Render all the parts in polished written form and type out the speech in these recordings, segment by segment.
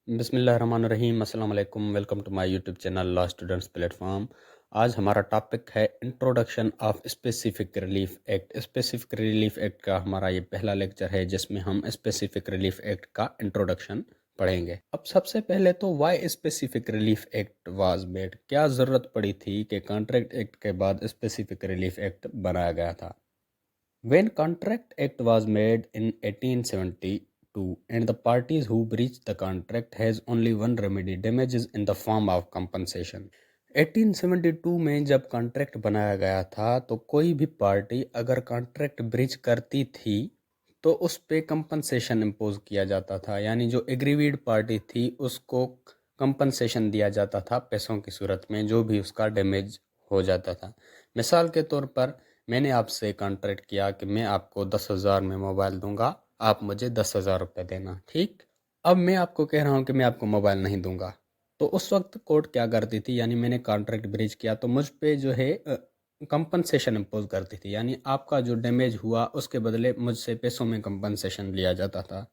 बिस्मिल्लाहिर्रहमानिर्रहीम अस्सलाम वालेकुम welcome to my YouTube channel law students platform. आज हमारा टॉपिक है introduction of specific relief act. Specific relief act का हमारा ये पहला लेक्चर है जिसमें हम स्पेसिफिक रिलीफ एक्ट का इंट्रोडक्शन पढ़ेंगे। अब सबसे पहले तो why specific relief act was made, क्या ज़रूरत पड़ी थी कि कॉन्ट्रैक्ट एक्ट के बाद स्पेसिफिक रिलीफ एक्ट बनाया गया था। When Contract Act was made in 1872 and the parties who breached the contract has only one remedy, damages in the form of compensation। 1872 में जब कॉन्ट्रैक्ट बनाया गया था तो कोई भी पार्टी अगर कॉन्ट्रैक्ट ब्रीच करती थी तो उस पे कंपनसेशन इम्पोज किया जाता था, यानी जो एग्रीवीड पार्टी थी उसको कंपनसेशन दिया जाता था पैसों की सूरत में, जो भी उसका डैमेज हो जाता था। मिसाल के तौर पर मैंने आपसे कॉन्ट्रैक्ट किया कि मैं आपको 10,000 में मोबाइल दूंगा, आप मुझे 10,000 रुपये देना, ठीक। अब मैं आपको कह रहा हूँ कि मैं आपको मोबाइल नहीं दूंगा, तो उस वक्त कोर्ट क्या करती थी, यानी मैंने कॉन्ट्रैक्ट ब्रीच किया तो मुझ पे जो है कंपनसेशन इम्पोज करती थी, यानी आपका जो डैमेज हुआ उसके बदले मुझसे पैसों में कंपनसेशन लिया जाता था।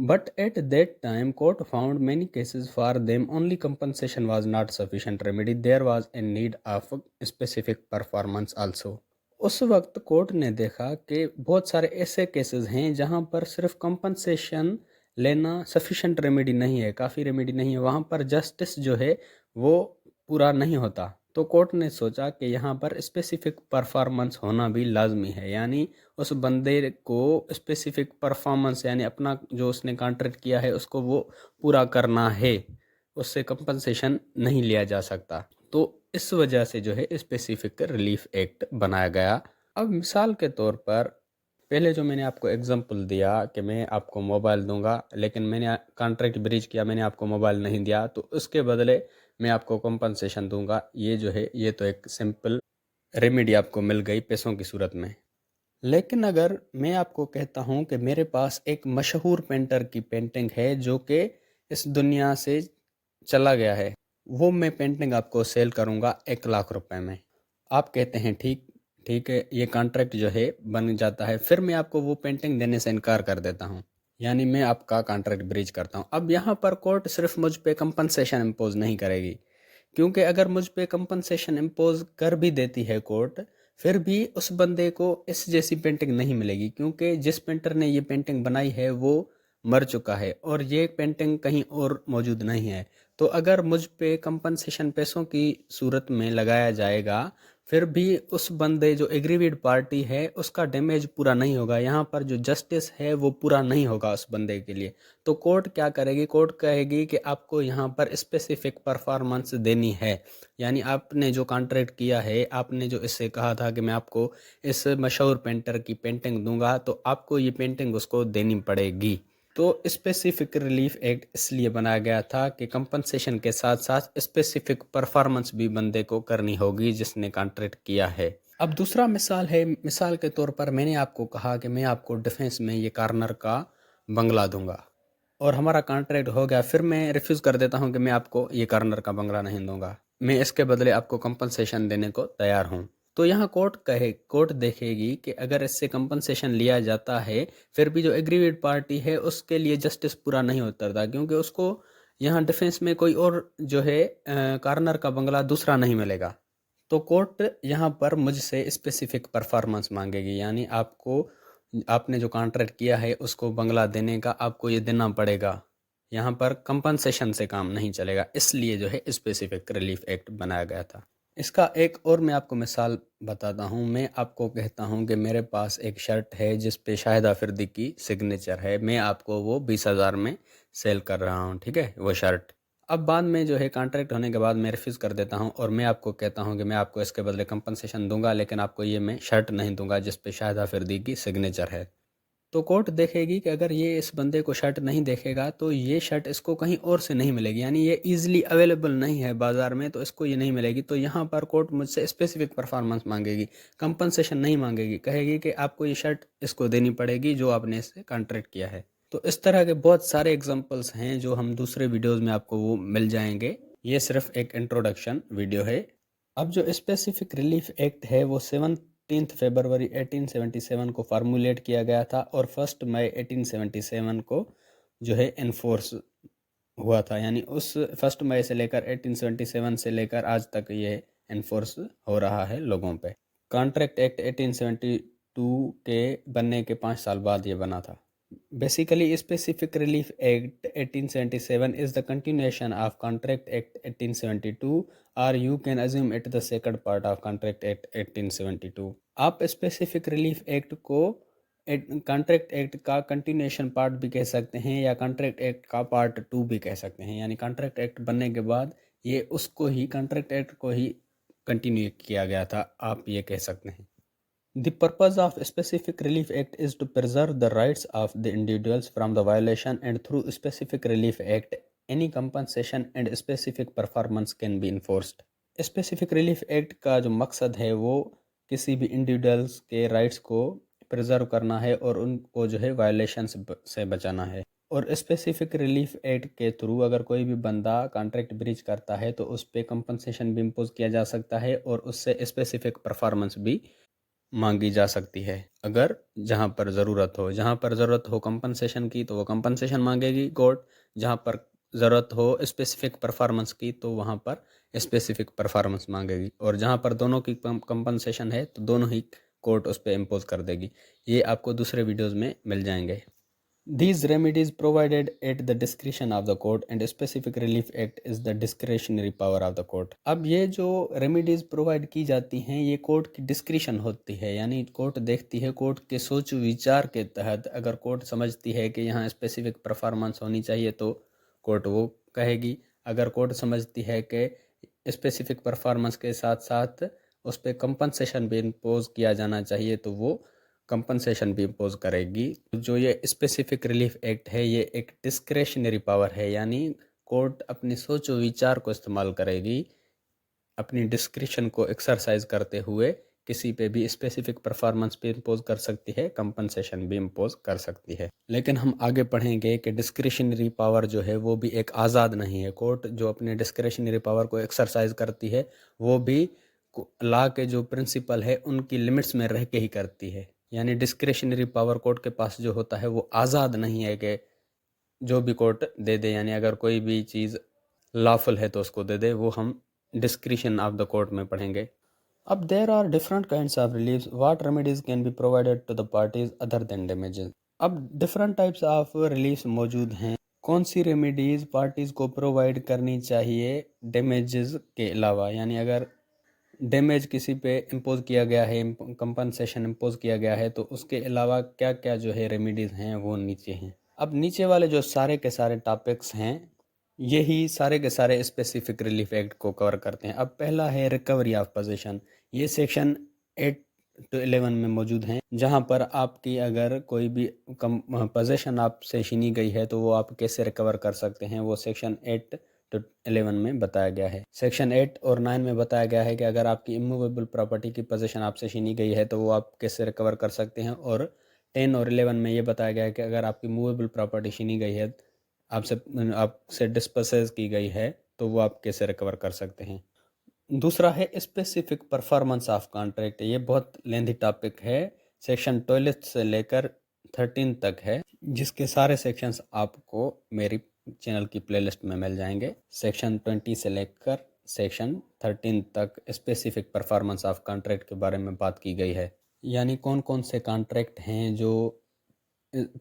But at that time, court found many cases for them only compensation was not sufficient remedy. There was a need of specific performance also। उस वक्त कोर्ट ने देखा कि बहुत सारे ऐसे केसेस हैं जहां पर सिर्फ कंपनसेशन लेना सफिशेंट रेमेडी नहीं है, काफ़ी रेमेडी नहीं है, वहां पर जस्टिस जो है वो पूरा नहीं होता। तो कोर्ट ने सोचा कि यहाँ पर स्पेसिफिक परफॉर्मेंस होना भी लाजमी है, यानी उस बंदे को स्पेसिफिक परफॉर्मेंस यानी अपना जो उसने कॉन्ट्रैक्ट किया है उसको वो पूरा करना है, उससे कंपनसेशन नहीं लिया जा सकता। तो इस वजह से जो है स्पेसिफिक रिलीफ एक्ट बनाया गया। अब मिसाल के तौर पर पहले जो मैंने आपको एग्जांपल दिया कि मैं आपको मोबाइल दूंगा लेकिन मैंने कॉन्ट्रैक्ट ब्रीच किया, मैंने आपको मोबाइल नहीं दिया, तो उसके बदले मैं आपको कंपनसेशन दूंगा, ये जो है ये तो एक सिंपल रेमेडी आपको मिल गई पैसों की सूरत में। लेकिन अगर मैं आपको कहता हूँ कि मेरे पास एक मशहूर पेंटर की पेंटिंग है जो कि इस दुनिया से चला गया है, वो मैं पेंटिंग आपको सेल करूँगा 1,00,000 रुपए में। आप कहते हैं ठीक ठीक है, ये कॉन्ट्रैक्ट जो है बन जाता है, फिर मैं आपको वो पेंटिंग देने से इनकार कर देता हूँ, यानी मैं आपका कॉन्ट्रैक्ट ब्रीच करता हूँ। अब यहाँ पर कोर्ट सिर्फ मुझ पे कंपनसेशन इम्पोज नहीं करेगी, क्योंकि अगर मुझ पे कंपनसेशन इम्पोज कर भी देती है कोर्ट, फिर भी उस बंदे को इस जैसी पेंटिंग नहीं मिलेगी, क्योंकि जिस पेंटर ने ये पेंटिंग बनाई है वो मर चुका है और ये पेंटिंग कहीं और मौजूद नहीं है। तो अगर मुझ पे कंपनसेशन पैसों की सूरत में लगाया जाएगा, फिर भी उस बंदे जो एग्रीवीड पार्टी है उसका डैमेज पूरा नहीं होगा, यहाँ पर जो जस्टिस है वो पूरा नहीं होगा उस बंदे के लिए। तो कोर्ट क्या करेगी, कोर्ट कहेगी कि आपको यहाँ पर स्पेसिफिक परफॉर्मेंस देनी है, यानी आपने जो कॉन्ट्रैक्ट किया है, आपने जो इससे कहा था कि मैं आपको इस मशहूर पेंटर की पेंटिंग दूंगा, तो आपको ये पेंटिंग उसको देनी पड़ेगी। तो स्पेसिफिक रिलीफ एक्ट इसलिए बनाया गया था कि कंपनसेशन के साथ साथ स्पेसिफिक परफॉर्मेंस भी बंदे को करनी होगी जिसने कॉन्ट्रैक्ट किया है। अब दूसरा मिसाल है, मिसाल के तौर पर मैंने आपको कहा कि मैं आपको डिफेंस में ये कॉर्नर का बंगला दूंगा और हमारा कॉन्ट्रैक्ट हो गया, फिर मैं रिफ्यूज़ कर देता हूँ कि मैं आपको ये कॉर्नर का बंगला नहीं दूंगा, मैं इसके बदले आपको कंपनसेशन देने को तैयार हूँ। तो यहाँ कोर्ट देखेगी कि अगर इससे कंपनसेशन लिया जाता है, फिर भी जो एग्रीवेड पार्टी है उसके लिए जस्टिस पूरा नहीं उतरता, क्योंकि उसको यहाँ डिफेंस में कोई और जो है कॉर्नर का बंगला दूसरा नहीं मिलेगा। तो कोर्ट यहाँ पर मुझसे स्पेसिफिक परफॉर्मेंस मांगेगी, यानी आपको आपने जो कॉन्ट्रैक्ट किया है उसको बंगला देने का आपको ये देना पड़ेगा, यहाँ पर कंपनसेशन से काम नहीं चलेगा, इसलिए जो है स्पेसिफिक रिलीफ एक्ट बनाया गया था। इसका एक और मैं आपको मिसाल बताता हूँ। मैं आपको कहता हूँ कि मेरे पास एक शर्ट है जिस पे शाहिद आफरीदी की सिग्नेचर है, मैं आपको वो 20,000 में सेल कर रहा हूँ, ठीक है, वो शर्ट। अब बाद में जो है कॉन्ट्रैक्ट होने के बाद मैं रिफ्यूज़ कर देता हूँ और मैं आपको कहता हूँ कि मैं आपको इसके बदले कंपनसेशन दूंगा, लेकिन आपको ये मैं शर्ट नहीं दूंगा जिस पे शाहिद आफरीदी की सिग्नेचर है। तो कोर्ट देखेगी कि अगर ये इस बंदे को शर्ट नहीं देखेगा तो ये शर्ट इसको कहीं और से नहीं मिलेगी, यानी ये ईजिली अवेलेबल नहीं है बाज़ार में, तो इसको ये नहीं मिलेगी। तो यहाँ पर कोर्ट मुझसे स्पेसिफिक परफॉर्मेंस मांगेगी, कंपनसेशन नहीं मांगेगी, कहेगी कि आपको ये शर्ट इसको देनी पड़ेगी जो आपने इससे कॉन्ट्रैक्ट किया है। तो इस तरह के बहुत सारे एग्जांपल्स हैं जो हम दूसरे वीडियोस में आपको वो मिल जाएंगे, ये सिर्फ एक इंट्रोडक्शन वीडियो है। अब जो स्पेसिफिक रिलीफ एक्ट है वो 17 फरवरी 1877 को फार्मूलेट किया गया था और 1 मई 1877 को जो है इन्फोर्स हुआ था, यानी उस 1 मई से लेकर 1877 से लेकर आज तक ये एनफोर्स हो रहा है लोगों पे। कॉन्ट्रैक्ट एक्ट 1872 के बनने के 5 साल बाद ये बना था। Basically, Specific Relief Act 1877 is the continuation of Contract Act 1872, or you can assume it the second part of Contract Act 1872. आप Specific Relief Act को कॉन्ट्रैक्ट एक्ट का कंटिन्यूएशन पार्ट भी कह सकते हैं या कॉन्ट्रैक्ट एक्ट का पार्ट 2 भी कह सकते हैं, यानी कॉन्ट्रैक्ट एक्ट बनने के बाद ये उसको ही कॉन्ट्रैक्ट एक्ट को ही कंटिन्यू किया गया था, आप ये कह सकते हैं। The purpose of Specific Relief Act is to preserve the rights of the individuals from the violation, and through Specific Relief Act, any compensation and specific performance can be enforced. Specific Relief Act का जो मकसद है वो किसी भी individuals के rights को preserve करना है और उनको जो है वायलेशन से बचाना है। और स्पेसिफिक रिलीफ एक्ट के थ्रू अगर कोई भी बंदा कॉन्ट्रैक्ट ब्रीच करता है तो उस पर कंपनसेशन भी इम्पोज किया जा सकता है और उससे स्पेसिफिक परफॉर्मेंस भी मांगी जा सकती है। अगर जहाँ पर ज़रूरत हो कंपनसेशन की तो वो कंपनसेशन मांगेगी कोर्ट, जहाँ पर ज़रूरत हो स्पेसिफिक परफॉर्मेंस की तो वहाँ पर स्पेसिफिक परफॉर्मेंस मांगेगी, और जहाँ पर दोनों की कंपनसेशन है तो दोनों ही कोर्ट उस पर इम्पोज कर देगी। ये आपको दूसरे वीडियोज़ में मिल जाएंगे। These remedies provided at the discretion of the court, and Specific Relief Act is the discretionary power of the court. अब ये जो रेमिडीज़ प्रोवाइड की जाती हैं ये कोर्ट की डिस्क्रिशन होती है, यानी कोर्ट देखती है, कोर्ट के सोच विचार के तहत अगर कोर्ट समझती है कि यहाँ स्पेसिफिक परफॉर्मेंस होनी चाहिए तो कोर्ट वो कहेगी। अगर कोर्ट समझती है कि स्पेसिफिक परफॉर्मेंस के साथ साथ उस पर कंपनसेशन भी इम्पोज किया जाना चाहिए तो वो कंपनसेशन भी इम्पोज करेगी। जो ये स्पेसिफिक रिलीफ एक्ट है ये एक डिस्क्रेशनरी पावर है, यानी कोर्ट अपनी सोच व विचार को इस्तेमाल करेगी, अपनी डिस्क्रिशन को एक्सरसाइज करते हुए किसी पे भी स्पेसिफिक परफॉर्मेंस भी इम्पोज कर सकती है, कंपनसेशन भी इम्पोज कर सकती है। लेकिन हम आगे पढ़ेंगे कि डिस्क्रिशनरी पावर जो है वो भी एक आज़ाद नहीं है। कोर्ट जो अपने डिस्क्रिशनरी पावर को एक्सरसाइज करती है वो भी लॉ के जो प्रिंसिपल है उनकी लिमिट्स में रह के ही करती है, यानी डिस्क्रिशनरी पावर कोर्ट के पास जो होता है वो आज़ाद नहीं है कि जो भी कोर्ट दे दे, यानी अगर कोई भी चीज़ लॉफुल है तो उसको दे दे, वो हम डिस्क्रिशन ऑफ द कोर्ट में पढ़ेंगे। अब there are different kinds of relief, what remedies can be provided to the parties other than damages. अब डिफरेंट टाइप्स ऑफ रिलीफ मौजूद हैं। कौन सी रेमेडीज पार्टीज को प्रोवाइड करनी चाहिए डैमेजेस के अलावा, यानी अगर डैमेज किसी पे इम्पोज किया गया है, कंपनसेशन इम्पोज किया गया है तो उसके अलावा क्या क्या जो है रेमेडीज़ हैं वो नीचे हैं। अब नीचे वाले जो सारे के सारे टॉपिक्स हैं यही सारे के सारे स्पेसिफिक रिलीफ एक्ट को कवर करते हैं। अब पहला है रिकवरी ऑफ पोजीशन, ये सेक्शन 8 to 11 में मौजूद हैं, जहां पर आपकी अगर कोई भी पोजीशन आपसे छीनी गई है तो वो आप कैसे रिकवर कर सकते हैं, वो सेक्शन 8 to 11 में बताया गया है। सेक्शन 8 और 9 में बताया गया है कि अगर आपकी इमूवेबल प्रॉपर्टी की पोजीशन आपसे छीनी गई है तो वो आप कैसे रिकवर कर सकते हैं, और 10 और 11 में ये बताया गया है कि अगर आपकी मूवेबल प्रॉपर्टी छीनी गई है, आपसे डिस्पोसेस की गई है तो वो आप कैसे रिकवर कर सकते हैं। दूसरा है स्पेसिफिक परफॉर्मेंस ऑफ कॉन्ट्रैक्ट, ये बहुत लेंथी टॉपिक है, सेक्शन 12 से लेकर 13 तक है, जिसके सारे सेक्शंस आपको मेरी चैनल की प्लेलिस्ट में मिल जाएंगे। सेक्शन 20 से लेकर सेक्शन 13 तक स्पेसिफिक परफॉर्मेंस ऑफ कॉन्ट्रैक्ट के बारे में बात की गई है, यानी कौन कौन से कॉन्ट्रैक्ट हैं जो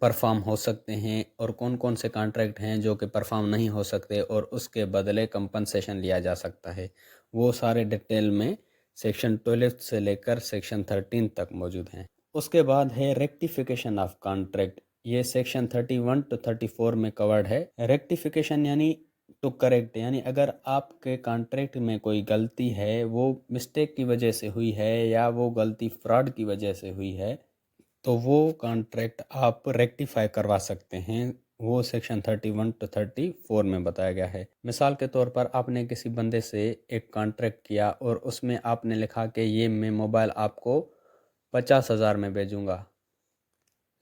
परफॉर्म हो सकते हैं और कौन कौन से कॉन्ट्रैक्ट हैं जो कि परफॉर्म नहीं हो सकते और उसके बदले कंपनसेशन लिया जा सकता है। वो सारे डिटेल में सेक्शन 12 से लेकर सेक्शन 13 तक मौजूद हैं। उसके बाद है रेक्टिफिकेशन ऑफ कॉन्ट्रैक्ट, ये सेक्शन 31 to 34 में कवर्ड है। रेक्टिफिकेशन यानी टू करेक्ट, यानी अगर आपके कॉन्ट्रैक्ट में कोई गलती है, वो मिस्टेक की वजह से हुई है या वो गलती फ्रॉड की वजह से हुई है, तो वो कॉन्ट्रैक्ट आप रेक्टिफाई करवा सकते हैं, वो सेक्शन 31 to 34 में बताया गया है। मिसाल के तौर पर आपने किसी बंदे से एक कॉन्ट्रैक्ट किया और उसमें आपने लिखा कि ये मैं मोबाइल आपको 50,000 में भेजूंगा,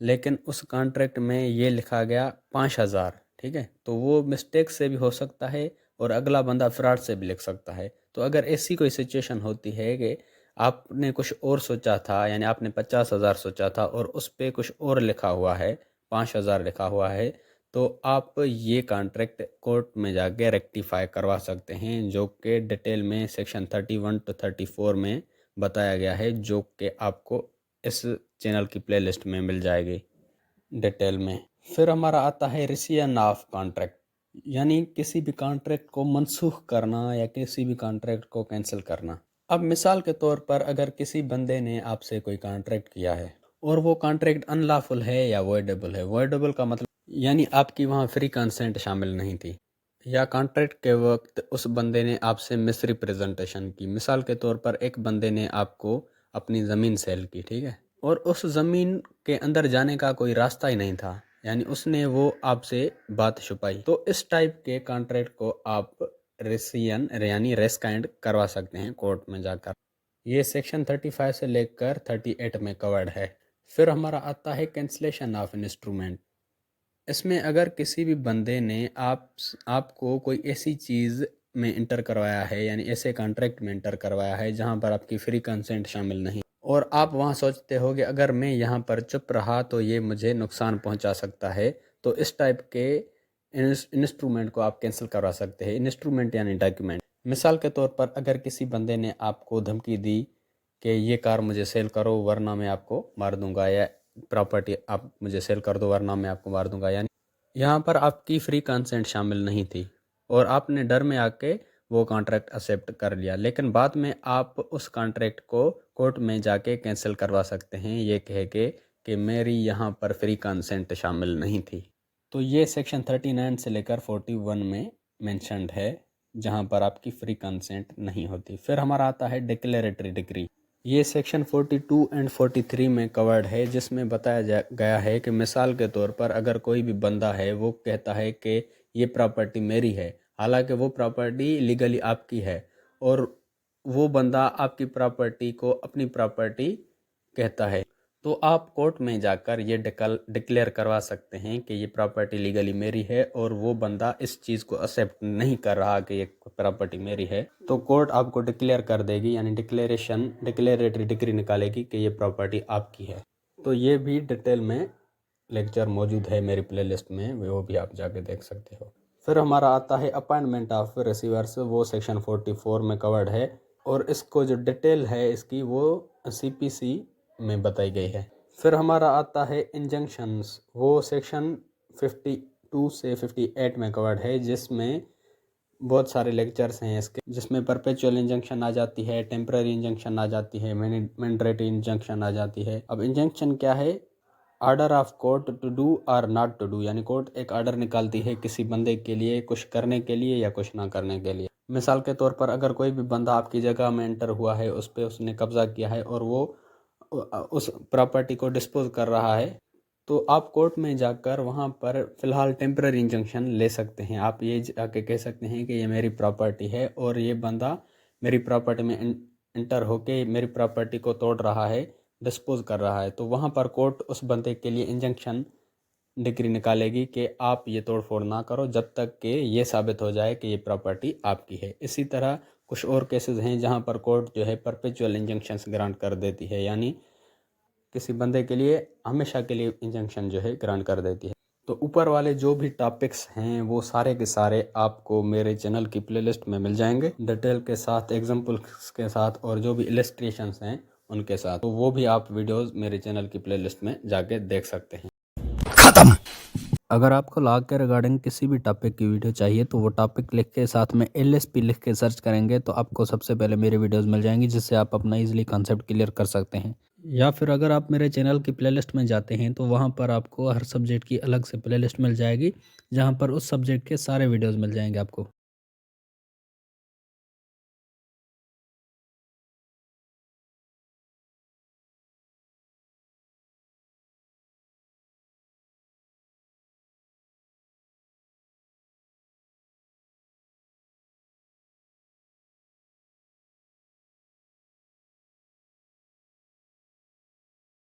लेकिन उस कॉन्ट्रैक्ट में ये लिखा गया 5,000, ठीक है, तो वो मिस्टेक से भी हो सकता है और अगला बंदा फ्रॉड से भी लिख सकता है। तो अगर ऐसी कोई सिचुएशन होती है कि आपने कुछ और सोचा था, यानी आपने 50,000 सोचा था और उस पर कुछ और लिखा हुआ है, 5,000 लिखा हुआ है, तो आप ये कॉन्ट्रैक्ट कोर्ट में जाके रेक्टिफाई करवा सकते हैं, जो कि डिटेल में सेक्शन 31 to 34 में बताया गया है, जो कि आपको इस चैनल की प्लेलिस्ट में मिल जाएगी डिटेल में। फिर हमारा आता है रिसियन ऑफ कॉन्ट्रैक्ट, यानी किसी भी कॉन्ट्रैक्ट को मनसूख करना या किसी भी कॉन्ट्रैक्ट को कैंसिल करना। अब मिसाल के तौर पर अगर किसी बंदे ने आपसे कोई कॉन्ट्रैक्ट किया है और वो कॉन्ट्रैक्ट अनलॉफुल है या वॉइडेबल है। वॉइडेबल का मतलब यानी आपकी वहाँ फ्री कंसेंट शामिल नहीं थी, या कॉन्ट्रैक्ट के वक्त उस बंदे ने आपसे मिसरिप्रेजेंटेशन की। मिसाल के तौर पर एक बंदे ने आपको अपनी ज़मीन सेल की, ठीक है, और उस ज़मीन के अंदर जाने का कोई रास्ता ही नहीं था, यानी उसने वो आपसे बात छुपाई। तो इस टाइप के कॉन्ट्रैक्ट को आप रेसियन यानी रेस्काइंड करवा सकते हैं कोर्ट में जाकर। ये सेक्शन 35 से लेकर 38 में कवर्ड है। फिर हमारा आता है कैंसलेशन ऑफ इंस्ट्रूमेंट। इसमें अगर किसी भी बंदे ने आपको कोई ऐसी चीज़ में इंटर करवाया है, यानी ऐसे कॉन्ट्रैक्ट में इंटर करवाया है जहां पर आपकी फ्री कंसेंट शामिल नहीं, और आप वहां सोचते हो कि अगर मैं यहां पर चुप रहा तो ये मुझे नुकसान पहुंचा सकता है, तो इस टाइप के इंस्ट्रूमेंट को आप कैंसिल करवा सकते हैं। इंस्ट्रूमेंट यानी डॉक्यूमेंट। मिसाल के तौर पर अगर किसी बंदे ने आपको धमकी दी कि ये कार मुझे सेल करो वरना मैं आपको मार दूंगा, या प्रॉपर्टी आप मुझे सेल कर दो वरना मैं आपको मार दूंगा, यानी यहाँ पर आपकी फ्री कंसेंट शामिल नहीं थी और आपने डर में आके वो कॉन्ट्रैक्ट एक्सेप्ट कर लिया, लेकिन बाद में आप उस कॉन्ट्रैक्ट को कोर्ट में जाके कैंसिल करवा सकते हैं ये कह के कि मेरी यहाँ पर फ्री कंसेंट शामिल नहीं थी। तो ये सेक्शन 39 से लेकर 41 में मेंशन्ड है, जहाँ पर आपकी फ्री कंसेंट नहीं होती। फिर हमारा आता है डिक्लेरेटरी डिक्री। ये सेक्शन 42 एंड 43 में कवर्ड है, जिसमें बताया गया है कि मिसाल के तौर पर अगर कोई भी बंदा है वो कहता है कि ये प्रॉपर्टी मेरी है, हालांकि वो प्रॉपर्टी लीगली आपकी है, और वो बंदा आपकी प्रॉपर्टी को अपनी प्रॉपर्टी कहता है, तो आप कोर्ट में जाकर ये डिक्लेयर करवा सकते हैं कि ये प्रॉपर्टी लीगली मेरी है, और वो बंदा इस चीज़ को एक्सेप्ट नहीं कर रहा कि ये प्रॉपर्टी मेरी है, तो कोर्ट आपको डिक्लेयर कर देगी, यानी डिक्लेरेटरी डिक्री निकालेगी कि ये प्रॉपर्टी आपकी है। तो ये भी डिटेल में लेक्चर मौजूद है मेरी प्लेलिस्ट में, वो भी आप जाके देख सकते हो। फिर हमारा आता है अपॉइंटमेंट ऑफ रिसीवर्स, वो सेक्शन 44 में कवर्ड है, और इसको जो डिटेल है इसकी वो CPC में बताई गई है। फिर हमारा आता है इंजंक्शंस, वो सेक्शन 52 से 58 में कवर्ड है, जिसमें बहुत सारे लेक्चर्स हैं इसके, जिसमें परपेचुअल इंजंक्शन आ जाती है, टेम्पररी इंजंक्शन आ जाती है, मैंडेटरी इंजंक्शन आ जाती है। अब इंजंक्शन क्या है? Order of court to do or not to do, यानी कोर्ट एक ऑर्डर निकालती है किसी बंदे के लिए कुछ करने के लिए या कुछ ना करने के लिए। मिसाल के तौर पर अगर कोई भी बंदा आपकी जगह में एंटर हुआ है, उस पर उसने कब्जा किया है और वो उस प्रॉपर्टी को डिस्पोज कर रहा है, तो आप कोर्ट में जाकर वहाँ पर फ़िलहाल टेम्पररी इंजंक्शन ले सकते हैं। आप ये जाके कह सकते हैं कि ये मेरी प्रॉपर्टी है और ये बंदा मेरी प्रॉपर्टी में इंटर होके मेरी प्रॉपर्टी को तोड़ रहा है, डिस्पोज कर रहा है, तो वहाँ पर कोर्ट उस बंदे के लिए इंजंक्शन डिग्री निकालेगी कि आप ये तोड़ फोड़ ना करो जब तक कि ये साबित हो जाए कि ये प्रॉपर्टी आपकी है। इसी तरह कुछ और केसेस हैं जहाँ पर कोर्ट जो है परपेचुअल इंजंक्शंस ग्रांट कर देती है, यानी किसी बंदे के लिए हमेशा के लिए इंजंक्शन जो है ग्रांट कर देती है। तो ऊपर वाले जो भी टॉपिक्स हैं वो सारे के सारे आपको मेरे चैनल की प्लेलिस्ट में मिल जाएंगे, डिटेल के साथ, एग्जांपल्स के साथ, और जो भी इलस्ट्रेशंस हैं उनके साथ, तो वो भी आप वीडियोस मेरे चैनल की प्लेलिस्ट में जाके देख सकते हैं। खत्म। अगर आपको लॉ के रिगार्डिंग किसी भी टॉपिक की वीडियो चाहिए तो वो टॉपिक लिख के साथ में LSP लिख के सर्च करेंगे तो आपको सबसे पहले मेरी वीडियोस मिल जाएंगी, जिससे आप अपना इजीली कॉन्सेप्ट क्लियर कर सकते हैं। या फिर अगर आप मेरे चैनल की प्लेलिस्ट में जाते हैं तो वहाँ पर आपको हर सब्जेक्ट की अलग से प्लेलिस्ट मिल जाएगी, जहाँ पर उस सब्जेक्ट के सारे वीडियोज़ मिल जाएंगे आपको।